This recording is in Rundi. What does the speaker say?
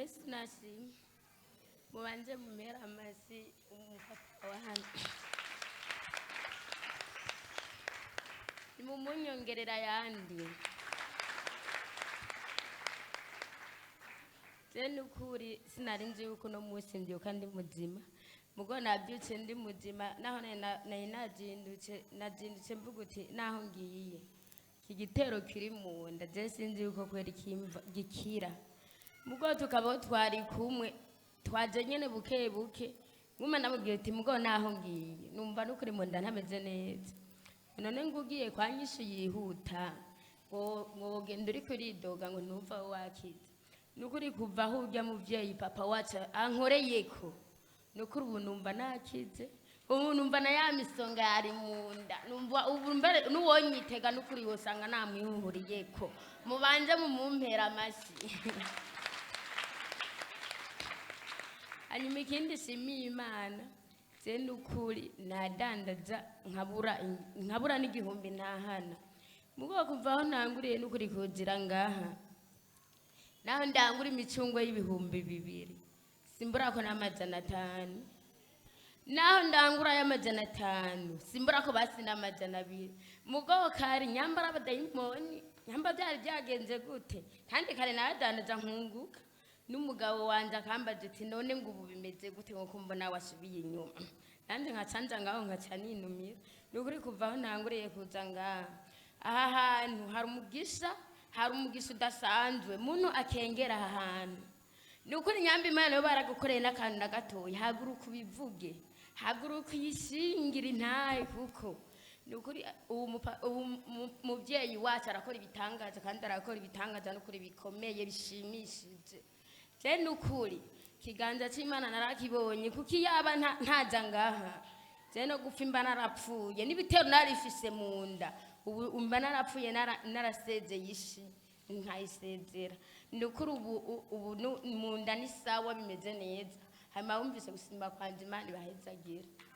Yesu nashimye mubanje mumera amasi umupapa wa hano nimumunyongerera yandi je nukuri sinari nzi yuko no musi mbyuka ndi muzima mugo nabyutse ndi muzima naho nazindutse mvuga uti naho ngiye iki gitero kiri mu nda je sinzi yuko kwera gikira mugo tukaba twari kumwe twaje nyene buke buke nguma namubwiye ati mugo naho ngiye numva nukuri mu nda ntameze neza none ngugiye kwanyishu yihuta ngo genda uri kuridoga ngo ntuva wakize nukuri kuva aho urya muvyeyi papa wacu ankoreyeko nukuri ubu numva nakize ubu numva na ya misonga yari munda numva ubu mbere nuwonyitega nukuri wosanga namwihuriyeko mubanje mumumpera amashi hanyuma ikindi shimiye Imana je nukuri nadandaza nkabura n'igihumbi ntahana mugo kuva aho ntanguriye nukuri kuzira ngaha naho ndangura imicungwe y'ibihumbi 2 simbura ko n'amajana 5 naho ndangura y'amajana 5 simbura ko basi n'amajana 2 mugo kari nyambara abadayimoni nyamba byari byagenze gute kandi kare nadandaza nkunguka n'umugabo wanje akambaje ati none ngo ubu bimeze gute ngo kumbona wasubiye inyuma nanje nkacanja ngaho nkacaninumira nukuri kuva aho ntanguriye kuza ngaha aha hantu hari umugisha udasanzwe muntu akengera aha hantu nukuri nyamba Imana yo baragukoreye n'akantu na gatoya haguruka ubivuge haguruka uyishingira intahe kuko nukuri umuvyeyi wacu arakora ibitangaza kandi arakora ibitangaza nukuri bikomeye bishimishije je nukuri kiganza c'Imana narakibonye kuko yaba ntaja ngaha je no gupfa imba narapfuye n'ibitero narifise mu nda ubu umba narapfuye naraseze yishi nkayisezera nukuri ubu mu nda ni sawa bimeze neza hanyuma wumvise gusimba kwanje Imana ibahezagira